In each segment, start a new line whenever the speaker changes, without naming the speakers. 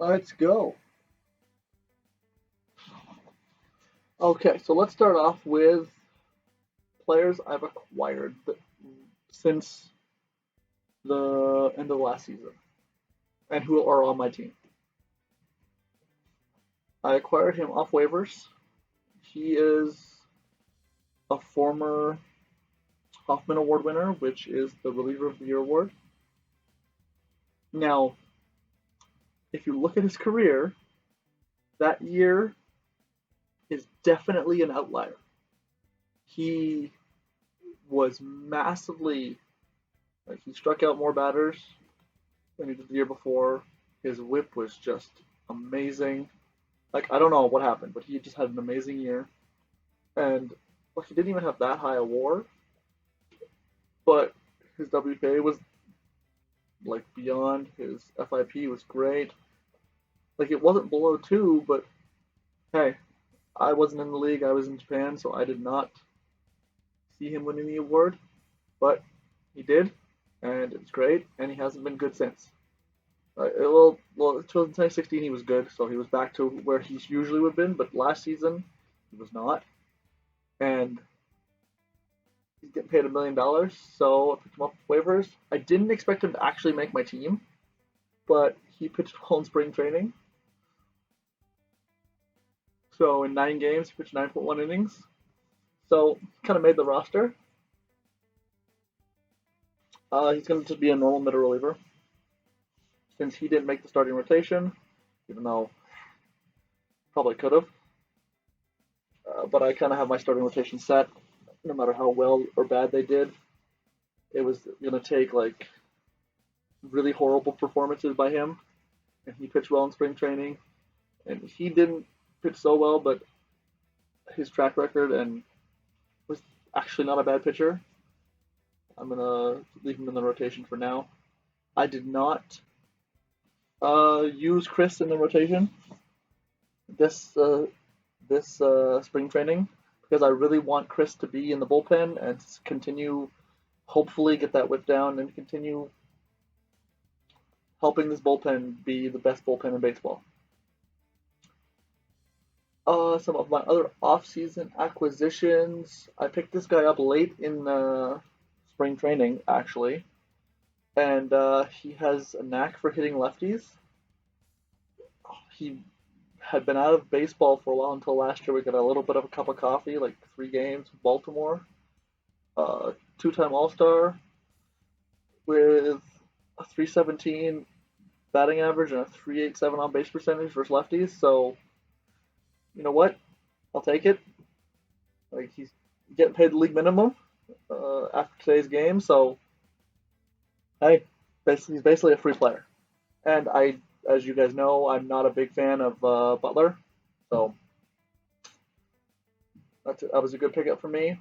Let's go. Okay, so let's start off with players I've acquired since the end of last season and who are on my team. I acquired him off waivers. He is a former Hoffman Award winner, which is the Reliever of the Year award. Now, if you look at his career, that year is definitely an outlier. He was massively, like, he struck out more batters than he did the year before. His whip was just amazing. Like, I don't know what happened, but he just had an amazing year. And like, he didn't even have that high a WAR, but his WPA was like beyond. His FIP was great. Like, it wasn't below two, but hey, I wasn't in the league. I was in Japan, so I did not see him winning the award, but he did, and it's great. And he hasn't been good since. Well, 2016 he was good, so he was back to where he usually would have been. But last season he was not, and he's getting paid $1 million. So I picked him up waivers. I didn't expect him to actually make my team, but he pitched well in spring training. So in 9 games, he pitched 9.1 innings. So kind of made the roster. He's going to be a normal middle reliever since he didn't make the starting rotation, even though probably could have. But I kind of have my starting rotation set, no matter how well or bad they did. It was going to take like really horrible performances by him, and he pitched well in spring training, and he didn't pitch so well, but his track record and was actually not a bad pitcher. I'm gonna leave him in the rotation for now. I did not use Chris in the rotation this spring training because I really want Chris to be in the bullpen and continue, hopefully, get that whip down and continue helping this bullpen be the best bullpen in baseball. Some of my other off-season acquisitions. I picked this guy up late in spring training, actually, and he has a knack for hitting lefties. He had been out of baseball for a while until last year. We got a little bit of a cup of coffee, like 3 games with Baltimore. Two-time All-Star with a 317 batting average and a 387 on base percentage versus lefties. So, you know what? I'll take it. Like, he's getting paid the league minimum after today's game, so hey, he's basically a free player. And as you guys know, I'm not a big fan of Butler, so that was a good pickup for me.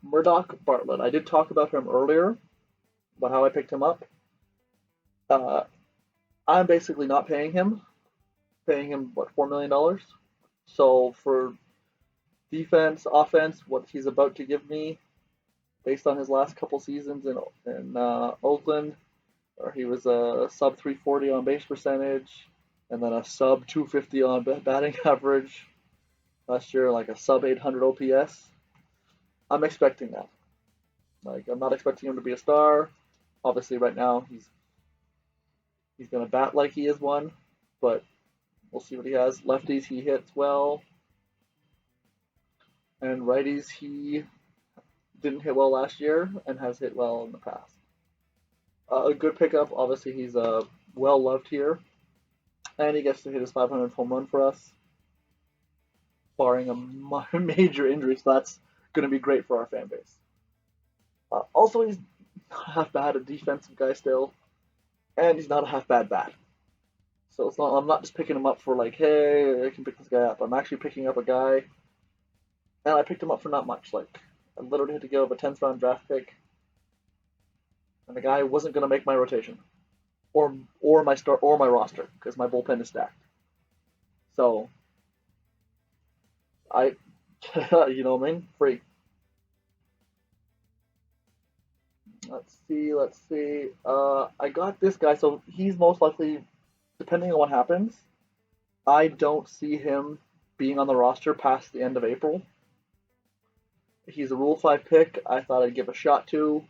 Murdoch Bartlett. I did talk about him earlier, about how I picked him up. Uh, I'm basically not paying him what, $4 million. So for defense, offense, what he's about to give me, based on his last couple seasons in Oakland, where he was a sub 340 on base percentage, and then a sub 250 on batting average. Last year, like a sub 800 OPS. I'm expecting that. Like, I'm not expecting him to be a star. Obviously, right now he's gonna bat like he is one, but we'll see what he has. Lefties he hits well, and righties he didn't hit well last year and has hit well in the past. A good pickup. Obviously, he's well loved here, and he gets to hit his 500th home run for us, barring a major injury. So that's going to be great for our fan base. Also, he's not half bad a defensive guy still, and he's not a half bad bat. So it's not. I'm not just picking him up for like, hey, I can pick this guy up. I'm actually picking up a guy, and I picked him up for not much. Like, I literally had to give up a 10th round draft pick, and the guy wasn't going to make my rotation, or my start or my roster because my bullpen is stacked. So I, you know what I mean, free. Let's see. I got this guy, so he's most likely depending on what happens, I don't see him being on the roster past the end of April. He's a Rule 5 pick. I thought I'd give a shot to.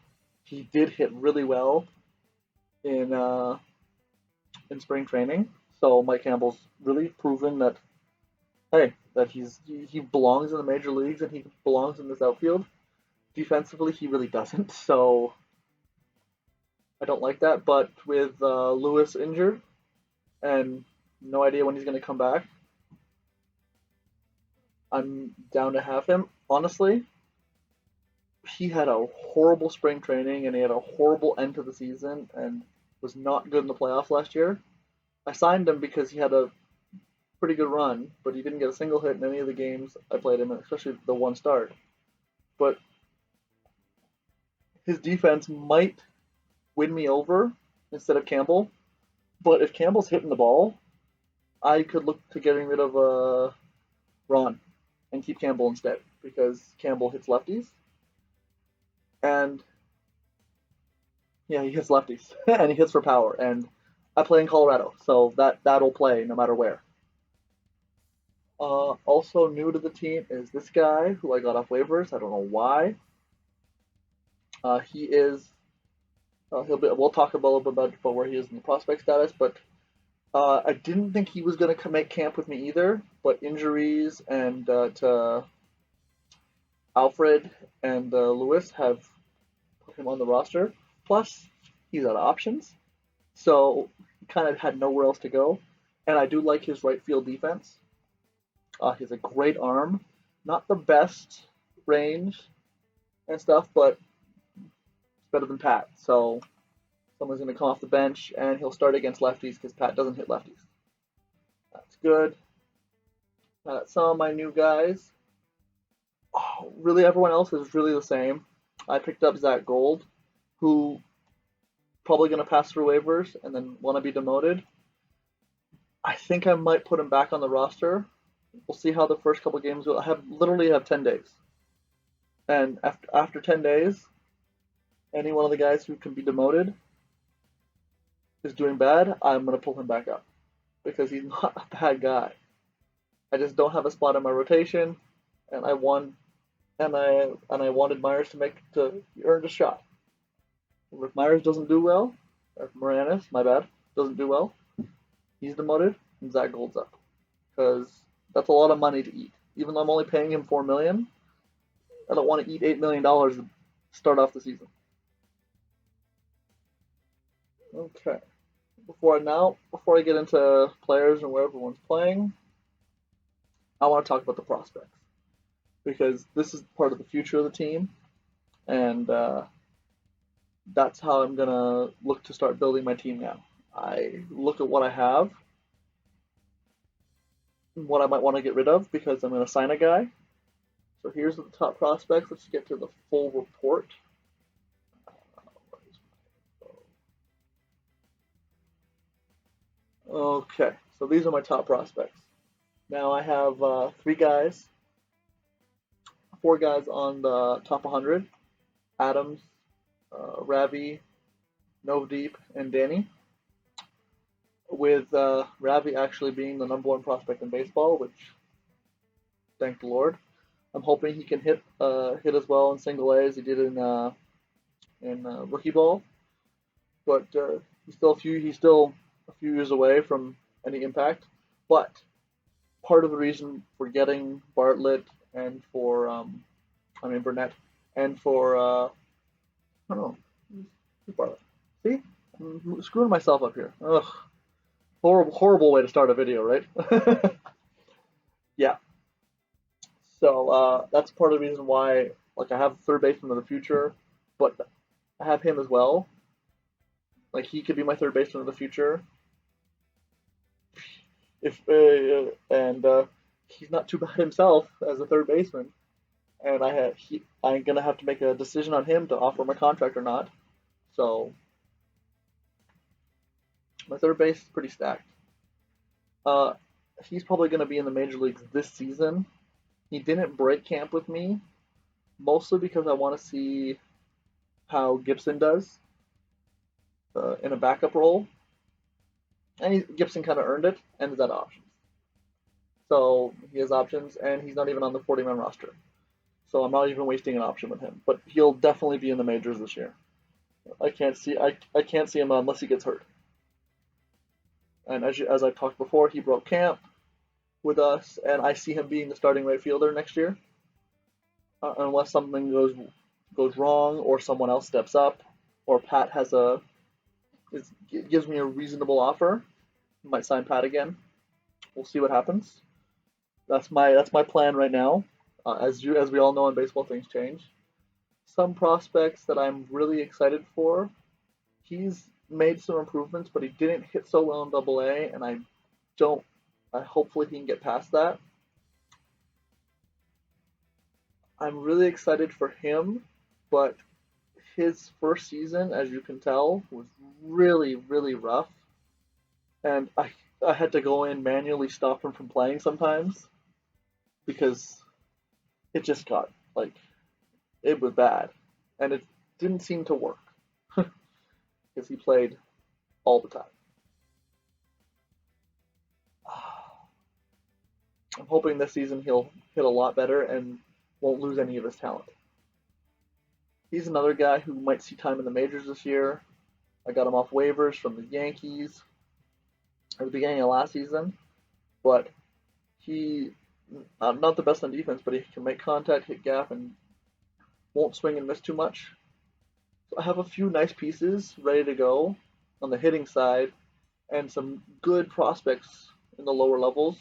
He did hit really well in in spring training. So Mike Campbell's really proven that hey, that he belongs in the major leagues and he belongs in this outfield. Defensively, he really doesn't. So I don't like that. But with Lewis injured and no idea when he's going to come back, I'm down to have him. Honestly, he had a horrible spring training and he had a horrible end to the season and was not good in the playoffs last year. I signed him because he had a pretty good run, but he didn't get a single hit in any of the games I played him in, especially the one start. But his defense might win me over instead of Campbell. But if Campbell's hitting the ball, I could look to getting rid of Ron and keep Campbell instead because Campbell hits lefties. And yeah, he hits lefties and he hits for power. And I play in Colorado, so that'll play no matter where. Also new to the team is this guy who I got off waivers. I don't know why. He is. He'll be. We'll talk a little bit about where he is in the prospect status, but I didn't think he was going to make camp with me either. But injuries and to Alfred and Lewis have put him on the roster. Plus, he's out of options, so he kind of had nowhere else to go. And I do like his right field defense. He has a great arm, not the best range and stuff, but it's better than Pat. So someone's going to come off the bench and he'll start against lefties because Pat doesn't hit lefties. That's good. Some of my new guys. Oh, really, everyone else is really the same. I picked up Zach Gold, who probably going to pass through waivers and then want to be demoted. I think I might put him back on the roster. We'll see how the first couple games go. I literally have 10 days. And after 10 days, any one of the guys who can be demoted is doing bad, I'm going to pull him back up. Because he's not a bad guy. I just don't have a spot in my rotation, and I wanted Myers to earn a shot. If Myers doesn't do well, or if Moranis, my bad, doesn't do well, he's demoted, and Zach Gold's up. Because that's a lot of money to eat. Even though I'm only paying him $4 million, I don't want to eat $8 million to start off the season. Okay. Before I get into players and where everyone's playing, I want to talk about the prospects. Because this is part of the future of the team, and that's how I'm going to look to start building my team now. I look at what I have, what I might want to get rid of because I'm going to sign a guy. So here's the top prospects. Let's get to the full report. Okay, so these are my top prospects. Now I have four guys on the top 100. Adams, Ravi, Novdeep, and Danny. With Ravi actually being the number one prospect in baseball, which, thank the Lord. I'm hoping he can hit as well in single A as he did in rookie ball, but he's still a few years away from any impact. But part of the reason for getting Bartlett and for Burnett and for I don't know, Bartlett. See, I'm screwing myself up here. Ugh. Horrible way to start a video, right? Yeah. So that's part of the reason why, like, I have third baseman of the future, but I have him as well. Like, he could be my third baseman of the future. He's not too bad himself as a third baseman, and I'm gonna have to make a decision on him to offer him a contract or not. So my third base is pretty stacked. He's probably going to be in the major leagues this season. He didn't break camp with me, mostly because I want to see how Gibson does in a backup role. And Gibson kind of earned it and is out of options. So he has options, and he's not even on the 40-man roster. So I'm not even wasting an option with him. But he'll definitely be in the majors this year. I can't see him unless he gets hurt. And as I talked before, he broke camp with us, and I see him being the starting right fielder next year, unless something goes wrong or someone else steps up, or Pat gives me a reasonable offer. I might sign Pat again. We'll see what happens. That's my plan right now. As we all know in baseball, things change. Some prospects that I'm really excited for. He's made some improvements, but he didn't hit so well in Double A, and don't. I hopefully he can get past that. I'm really excited for him, but his first season, as you can tell, was really, really rough, and I had to go in manually stop him from playing sometimes because it just got like it was bad, and it didn't seem to work because he played all the time. I'm hoping this season he'll hit a lot better and won't lose any of his talent. He's another guy who might see time in the majors this year. I got him off waivers from the Yankees at the beginning of last season, but he not the best on defense, but he can make contact, hit gap, and won't swing and miss too much. So I have a few nice pieces ready to go on the hitting side, and some good prospects in the lower levels.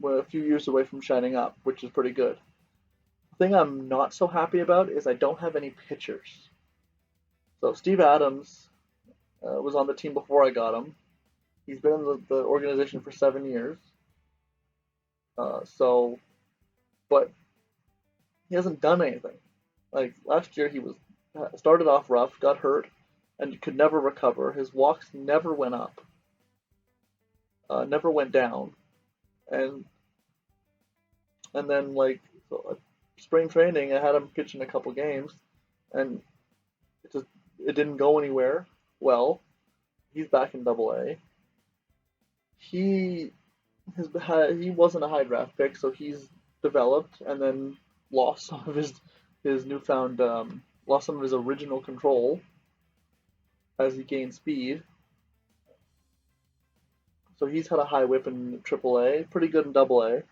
We're a few years away from shining up, which is pretty good. The thing I'm not so happy about is I don't have any pitchers. So Steve Adams was on the team before I got him. He's been in the organization for 7 years. So, but he hasn't done anything. Like last year, he was started off rough, got hurt, and could never recover. His walks never went up, never went down, and then like so, spring training, I had him pitching a couple games, and it didn't go anywhere. Well, he's back in Double A. He he wasn't a high draft pick, so he's developed and then lost some of his newfound lost some of his original control as he gained speed. So he's had a high whip in AAA, pretty good in Double A.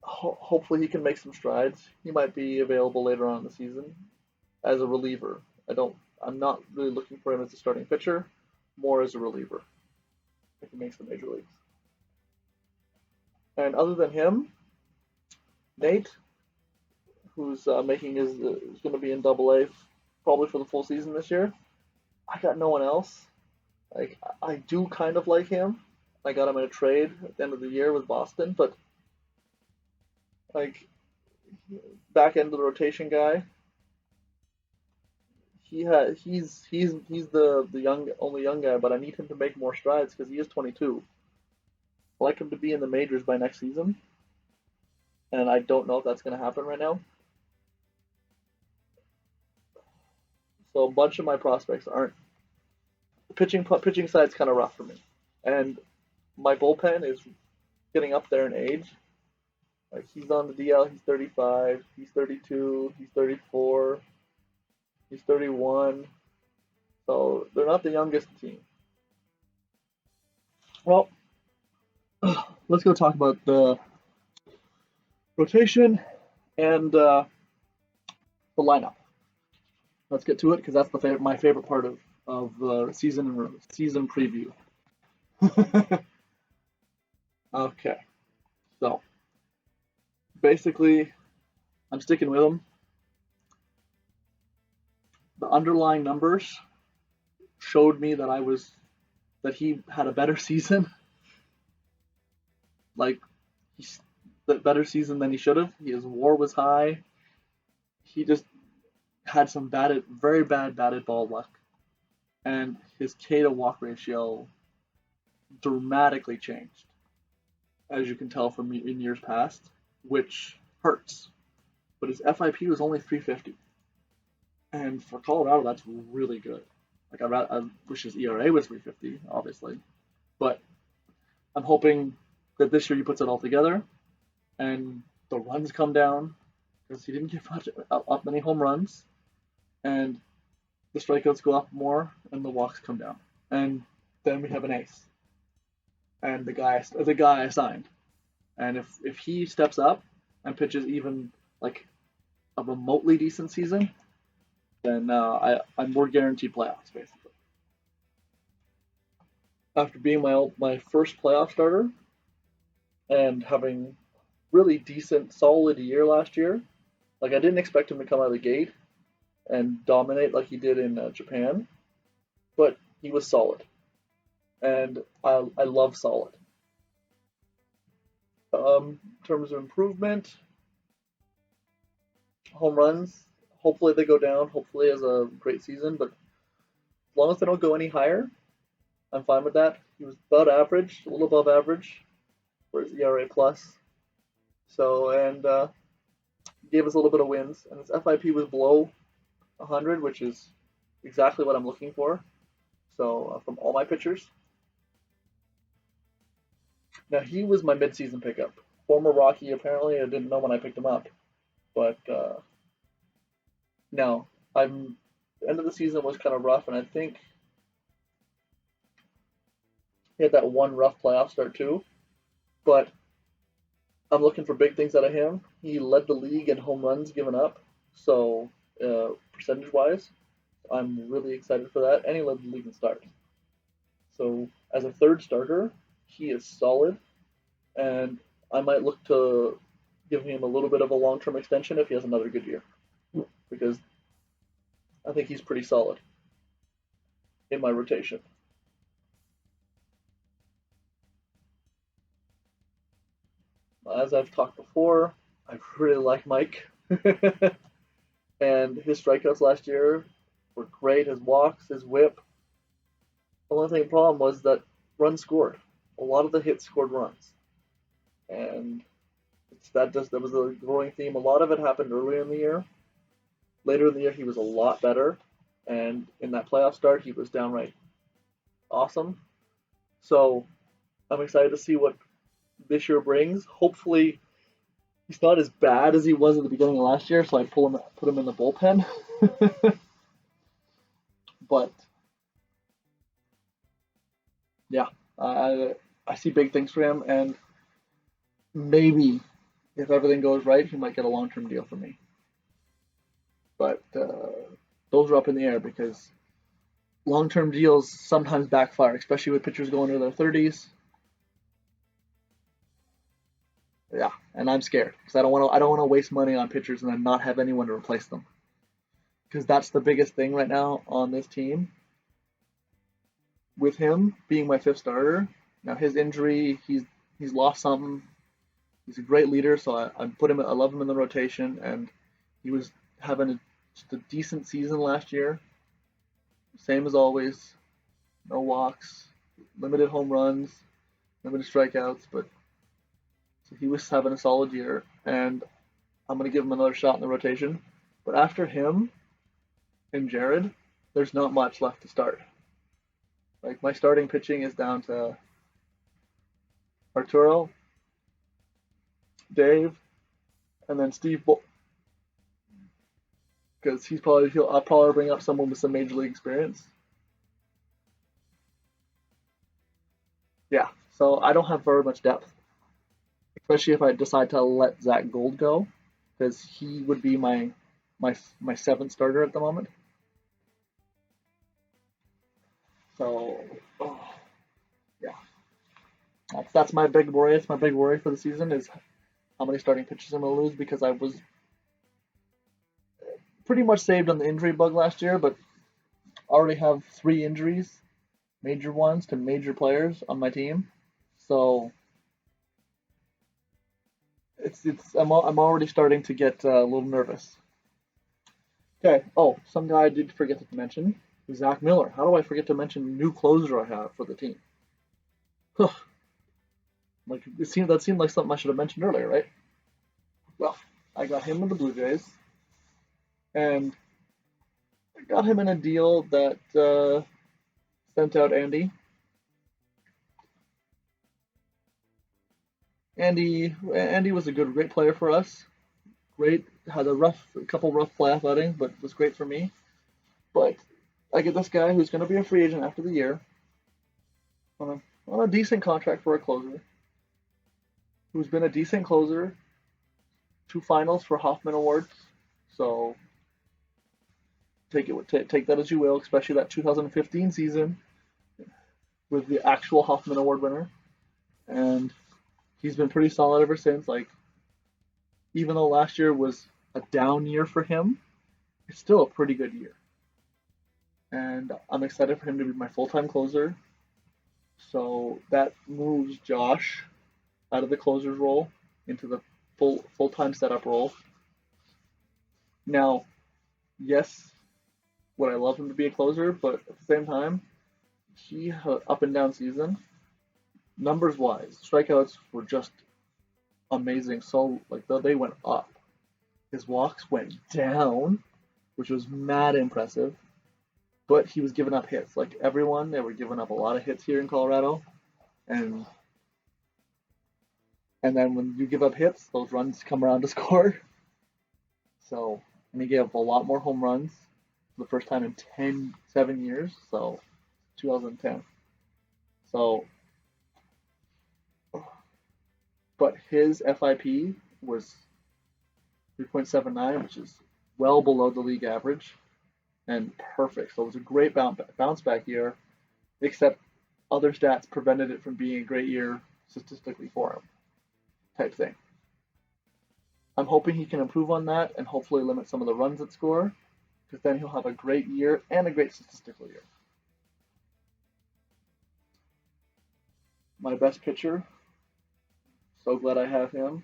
Hopefully he can make some strides. He might be available later on in the season as a reliever. I'm not really looking for him as a starting pitcher, more as a reliever if he makes the major leagues. And other than him, Nate, who's making his is going to be in Double A probably for the full season this year. I got no one else. Like I do kind of like him. I got him in a trade at the end of the year with Boston, but like back end of the rotation guy. He's the only young guy, but I need him to make more strides because he is 22. I'd like him to be in the majors by next season, and I don't know if that's going to happen right now. So a bunch of my prospects aren't pitching side's kind of rough for me, and my bullpen is getting up there in age. Like he's on the DL, he's 35, he's 32, he's 34, he's 31. So they're not the youngest team. Well, let's go talk about the rotation and the lineup. Let's get to it because that's my favorite part of the season preview. Okay, so basically, I'm sticking with him. The underlying numbers showed me that he had a better season, like he's the better season than he should have. His WAR was high. He just had some very bad batted ball luck, and his K to walk ratio dramatically changed, as you can tell from in years past, which hurts. But his FIP was only 350, and for Colorado, that's really good. Like I wish his ERA was 350, obviously, but I'm hoping that this year he puts it all together and the runs come down because he didn't give much up many home runs, and the strikeouts go up more and the walks come down, and then we have an ace and the guy I signed. And if he steps up and pitches even like a remotely decent season, then I'm more guaranteed playoffs basically. After being my first playoff starter and having really decent, solid year last year, like I didn't expect him to come out of the gate and dominate like he did in Japan, but he was solid, and I love solid. In terms of improvement, home runs, hopefully they go down. Hopefully, he has a great season, but as long as they don't go any higher, I'm fine with that. He was about average, a little above average for his ERA plus. So and gave us a little bit of wins, and his FIP was below 100, which is exactly what I'm looking for. So from all my pitchers, now he was my midseason pickup. Former Rocky, apparently, I didn't know when I picked him up, but no, I'm. The end of the season was kind of rough, and I think he had that one rough playoff start too. But I'm looking for big things out of him. He led the league in home runs given up, so percentage wise, I'm really excited for that, and he led the league in starts. So as a third starter, he is solid, and I might look to give him a little bit of a long-term extension if he has another good year, because I think he's pretty solid in my rotation. As I've talked before, I really like Mike, and his strikeouts last year were great. His walks, his whip. The only thing problem was that runs scored. A lot of the hits scored runs, and that was a growing theme. A lot of it happened earlier in the year. Later in the year, he was a lot better, and in that playoff start, he was downright awesome. So I'm excited to see what this year brings. Hopefully, he's not as bad as he was at the beginning of last year, so I put him in the bullpen. But yeah, I see big things for him, and maybe if everything goes right, he might get a long-term deal for me. But those are up in the air because long-term deals sometimes backfire, especially with pitchers going into their 30s. Yeah, and I'm scared because I don't want to waste money on pitchers and then not have anyone to replace them. Because that's the biggest thing right now on this team. With him being my fifth starter, now his injury, he's lost something. He's a great leader, so I love him in the rotation, and he was having just a decent season last year. Same as always, no walks, limited home runs, limited strikeouts, but so he was having a solid year, and I'm gonna give him another shot in the rotation. But after him and Jared, there's not much left to start. Like my starting pitching is down to Arturo, Dave, and then Steve, because I'll probably bring up someone with some major league experience. Yeah, so I don't have very much depth, especially if I decide to let Zach Gold go, because he would be my seventh starter at the moment. So yeah, that's my big worry. It's my big worry for the season is how many starting pitchers I'm gonna lose because I was pretty much saved on the injury bug last year, but I already have 3 injuries, major ones to major players on my team. So I'm already starting to get a little nervous. Okay. Oh, some guy I did forget to mention. Zach Miller. How do I forget to mention the new closer I have for the team? Like that seemed like something I should have mentioned earlier, right? Well, I got him with the Blue Jays, and got him in a deal that sent out Andy. Andy was a great player for us. Great, had a couple rough playoff outings, but was great for me. But I get this guy who's going to be a free agent after the year on a decent contract for a closer, who's been a decent closer, 2 finals for Hoffman Awards. So take that as you will, especially that 2015 season with the actual Hoffman Award winner. And he's been pretty solid ever since. Like, even though last year was a down year for him, it's still a pretty good year. And I'm excited for him to be my full-time closer. So that moves Josh out of the closer's role into the full-time setup role. Now, yes, would I love him to be a closer, but at the same time, he had an up and down season. Numbers wise, strikeouts were just amazing. So like they went up. His walks went down, which was mad impressive. But he was giving up hits. Like everyone, they were giving up a lot of hits here in Colorado. And then when you give up hits, those runs come around to score. So, and he gave up a lot more home runs for the first time in 7 years. So 2010. So, but his FIP was 3.79, which is well below the league average and perfect. So it was a great bounce back year, except other stats prevented it from being a great year statistically for him, type thing. I'm hoping he can improve on that and hopefully limit some of the runs at score, because then he'll have a great year and a great statistical year. My best pitcher, so glad I have him.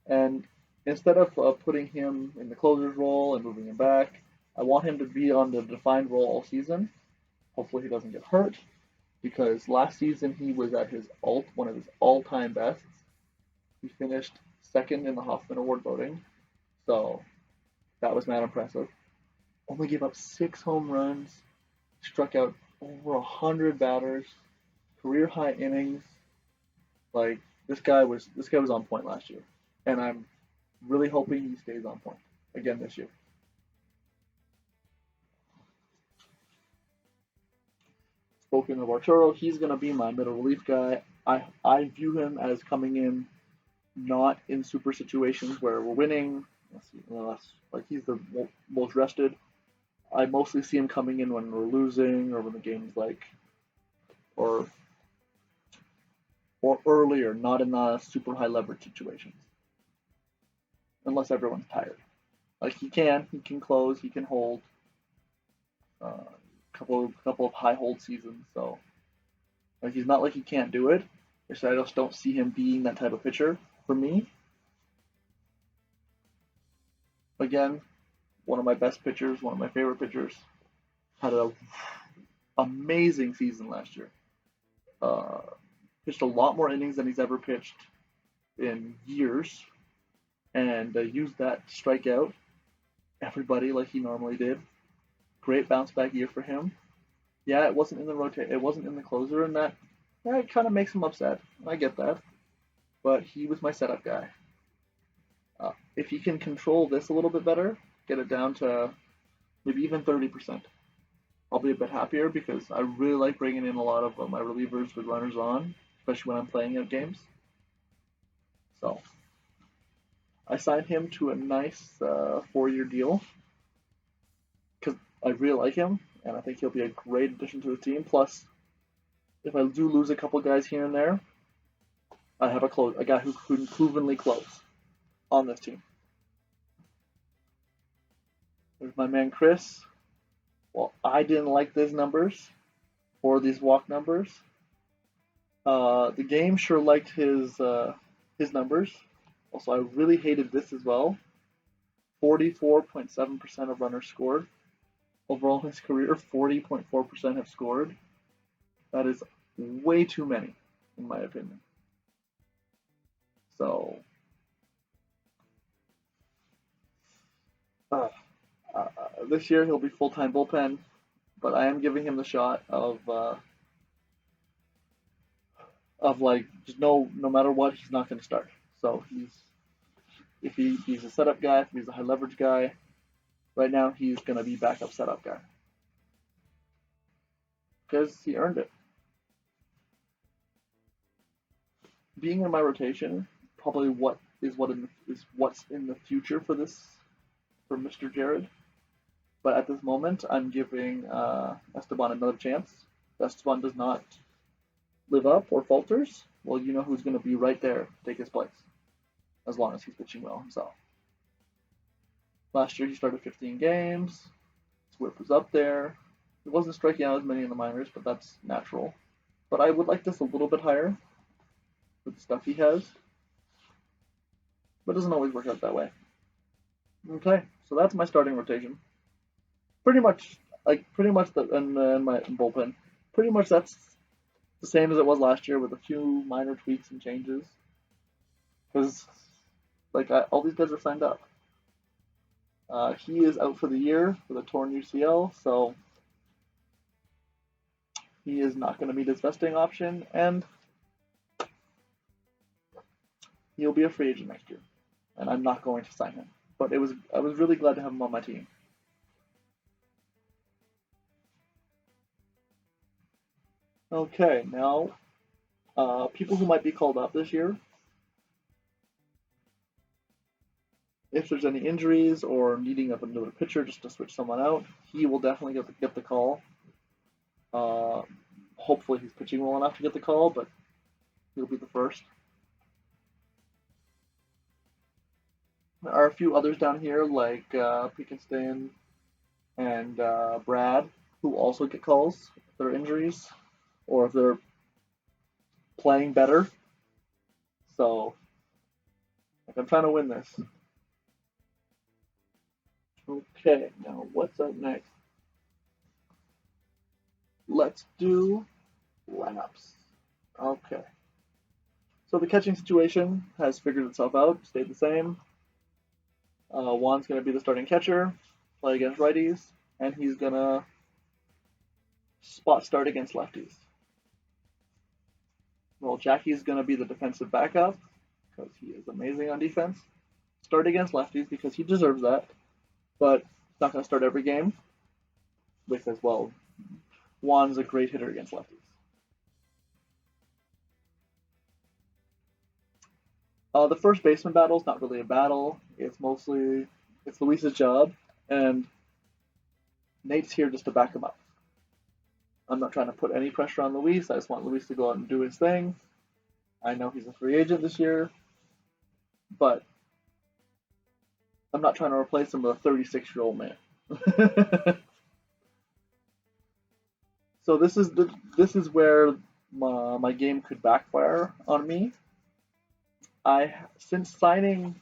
And instead of putting him in the closer's role and moving him back, I want him to be on the defined role all season. Hopefully he doesn't get hurt, because last season he was at one of his all-time bests. He finished second in the Hoffman Award voting, so that was not impressive. Only gave up 6 home runs, struck out over 100 batters, career high innings. Like this guy was on point last year, and I'm really hoping he stays on point again this year. Spoken of Arturo, he's going to be my middle relief guy. I view him as coming in not in super situations where we're winning. Like he's the most rested. I mostly see him coming in when we're losing or when the game's or earlier, not in the super high leverage situations, unless everyone's tired. Like he can close, he can hold. Couple of high hold seasons, so like he's not like he can't do it. I just don't see him being that type of pitcher for me. Again, one of my best pitchers, one of my favorite pitchers, had an amazing season last year. Pitched a lot more innings than he's ever pitched in years, and used that to strike out everybody like he normally did. Great bounce back year for him. Yeah, it wasn't in it wasn't in the closer, and that kind of makes him upset. I get that, but he was my setup guy. If he can control this a little bit better, get it down to maybe even 30%, I'll be a bit happier, because I really like bringing in a lot of my relievers with runners on, especially when I'm playing out games. So I signed him to a nice 4-year deal because I really like him, and I think he'll be a great addition to the team. Plus, if I do lose a couple guys here and there, I have a guy who can provenly close on this team. There's my man Chris. Well, I didn't like these numbers or these walk numbers. The game sure liked his numbers. Also, I really hated this as well. 44.7% of runners scored. Overall in his career, 40.4% have scored. That is way too many, in my opinion. So, this year he'll be full-time bullpen, but I am giving him the shot of like just no matter what, he's not going to start. So he's a setup guy, if he's a high leverage guy, right now he's going to be backup setup guy because he earned it. Being in my rotation, probably what's in the future for Mr. Jared. But at this moment, I'm giving Esteban another chance. If Esteban does not live up or falters, well, you know who's going to be right there to take his place, as long as he's pitching well himself. Last year he started 15 games. His whip was up there. He wasn't striking out as many in the minors, but that's natural. But I would like this a little bit higher with the stuff he has. But it doesn't always work out that way. Okay, so that's my starting rotation. Pretty much in my bullpen. Pretty much that's the same as it was last year with a few minor tweaks and changes. Because all these guys are signed up. He is out for the year with a torn UCL, so he is not going to meet his vesting option, and he'll be a free agent next year. And I'm not going to sign him. But I was really glad to have him on my team. Okay, now people who might be called up this year. If there's any injuries or needing of another pitcher just to switch someone out, he will definitely get the call. Hopefully he's pitching well enough to get the call, but he'll be the first. There are a few others down here like Pekinston and Brad who also get calls if there are injuries or if they're playing better. So I'm trying to win this. Okay, now what's up next? Let's do lineups. Okay. So the catching situation has figured itself out, stayed the same. Juan's going to be the starting catcher, play against righties, and he's going to spot start against lefties. Well, Jackie's going to be the defensive backup because he is amazing on defense. Start against lefties because he deserves that, but he's not going to start every game because, well, Juan's a great hitter against lefties. The first baseman battle is not really a battle. It's Luis's job, and Nate's here just to back him up. I'm not trying to put any pressure on Luis. I just want Luis to go out and do his thing. I know he's a free agent this year, but I'm not trying to replace him with a 36-year-old man. So this is where my game could backfire on me. Since trading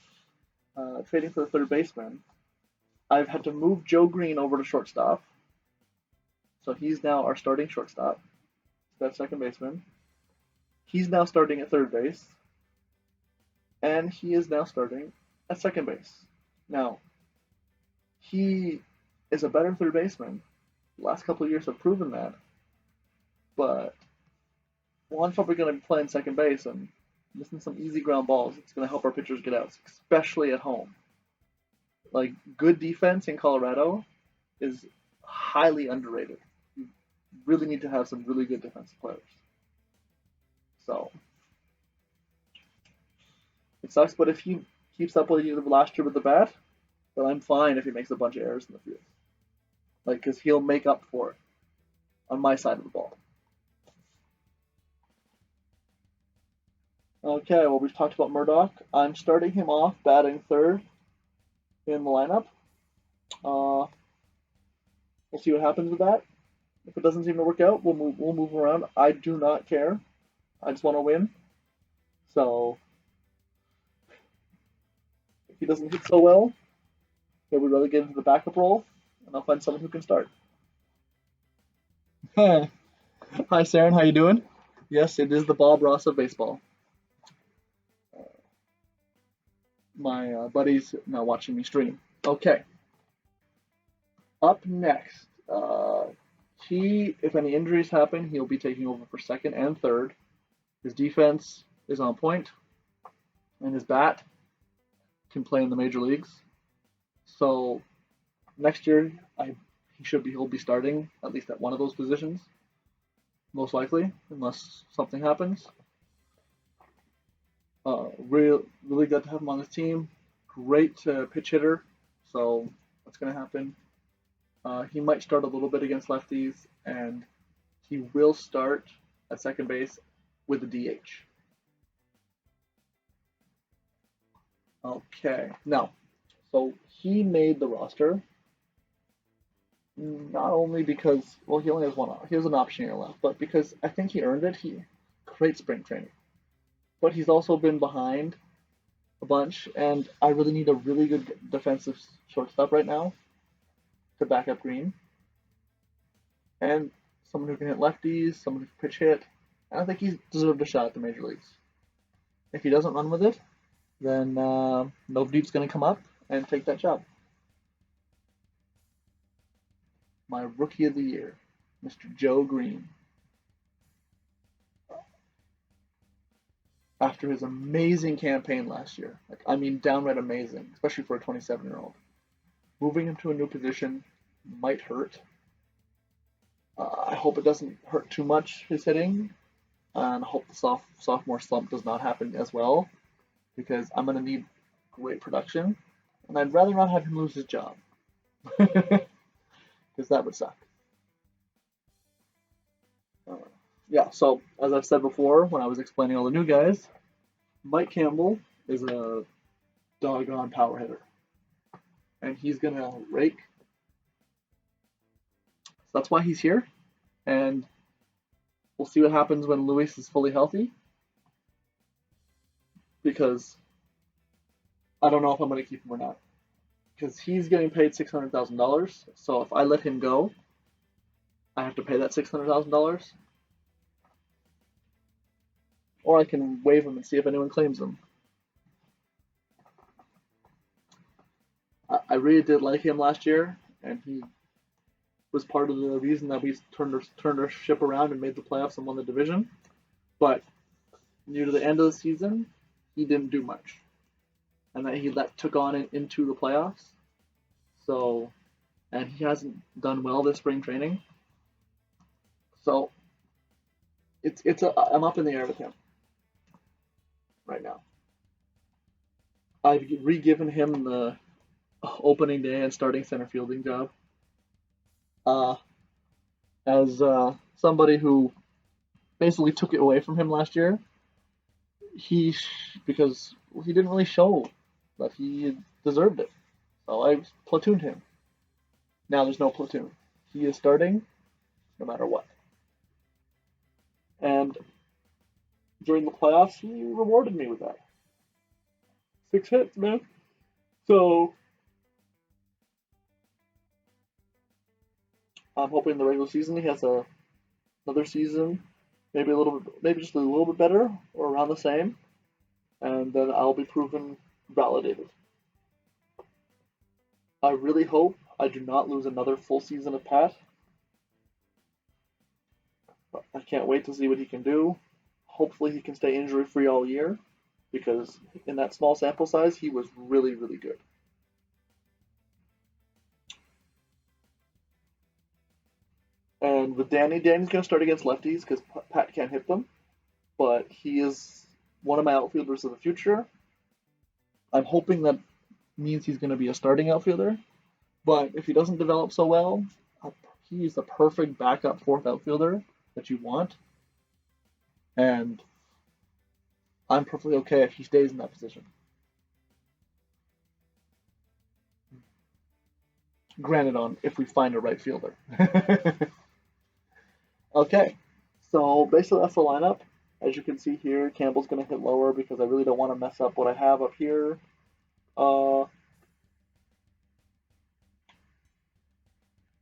for the third baseman, I've had to move Joe Green over to shortstop. So he's now our starting shortstop. That's second baseman. He's now starting at third base. And he is now starting at second base. Now, he is a better third baseman. The last couple of years have proven that. But Juan's probably going to be playing second base and missing some easy ground balls. It's going to help our pitchers get outs, especially at home. Like, good defense in Colorado is highly underrated. You really need to have some really good defensive players. So, it sucks, but if he keeps up what he did last year with the bat, then I'm fine if he makes a bunch of errors in the field. Because he'll make up for it on my side of the ball. Okay, well, we've talked about Murdoch. I'm starting him off batting third in the lineup. We'll see what happens with that. If it doesn't seem to work out, we'll move around. I do not care. I just want to win. So if he doesn't hit so well, I would rather get into the backup role, and I'll find someone who can start. Hi, Saren. How you doing? Yes, it is the Bob Ross of baseball. My buddy's now watching me stream. Okay. Up next, if any injuries happen, he'll be taking over for second and third. His defense is on point, and his bat can play in the major leagues. So next year, he'll be starting at least at one of those positions, most likely, unless something happens. Really good to have him on his team. Great pitch hitter, so that's going to happen. He might start a little bit against lefties, and he will start at second base with a DH. Okay, now, so he made the roster not only because, well, he only has he has an option year left, but because I think he earned it. Great spring training, but he's also been behind a bunch, and I really need a really good defensive shortstop right now to back up Green, and someone who can hit lefties, someone who can pitch hit. And I think he's deserved a shot at the major leagues. If he doesn't run with it, then nobody's going to come up and take that job. My rookie of the year, Mr. Joe Green. After his amazing campaign last year, downright amazing, especially for a 27-year-old. Moving him to a new position might hurt. I hope it doesn't hurt too much, his hitting, and I hope the sophomore slump does not happen as well, because I'm going to need great production, and I'd rather not have him lose his job, because that would suck. Yeah, so as I've said before, when I was explaining all the new guys, Mike Campbell is a doggone power hitter, and he's going to rake. So that's why he's here, and we'll see what happens when Luis is fully healthy, because I don't know if I'm going to keep him or not, because he's getting paid $600,000, so if I let him go, I have to pay that $600,000, or I can waive him and see if anyone claims him. I really did like him last year, and he was part of the reason that we turned our ship around and made the playoffs and won the division. But near to the end of the season, he didn't do much, and that he took on into the playoffs. So, and he hasn't done well this spring training. So, I'm up in the air with him right now. I've re-given him the opening day and starting center fielding job. As somebody who basically took it away from him last year, because he didn't really show that he deserved it. So I platooned him. Now there's no platoon. He is starting no matter what. And during the playoffs, he rewarded me with that. 6 hits, man. So I'm hoping the regular season he has another season, maybe just a little bit better or around the same, and then I'll be proven validated. I really hope I do not lose another full season of Pat. But I can't wait to see what he can do. Hopefully he can stay injury free all year, because in that small sample size he was really, really good. And with Danny's going to start against lefties because Pat can't hit them, but he is one of my outfielders of the future. I'm hoping that means he's going to be a starting outfielder, but if he doesn't develop so well, he's the perfect backup fourth outfielder that you want, and I'm perfectly okay if he stays in that position. Granted, on if we find a right fielder. Okay, so basically that's the lineup. As you can see here, Campbell's going to hit lower because I really don't want to mess up what I have up here. But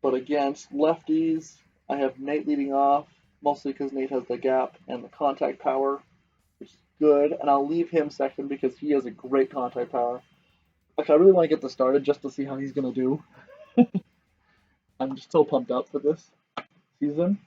against lefties, I have Nate leading off, mostly because Nate has the gap and the contact power, which is good. And I'll leave him second because he has a great contact power. Like, I really want to get this started just to see how he's going to do. I'm just so pumped up for this season.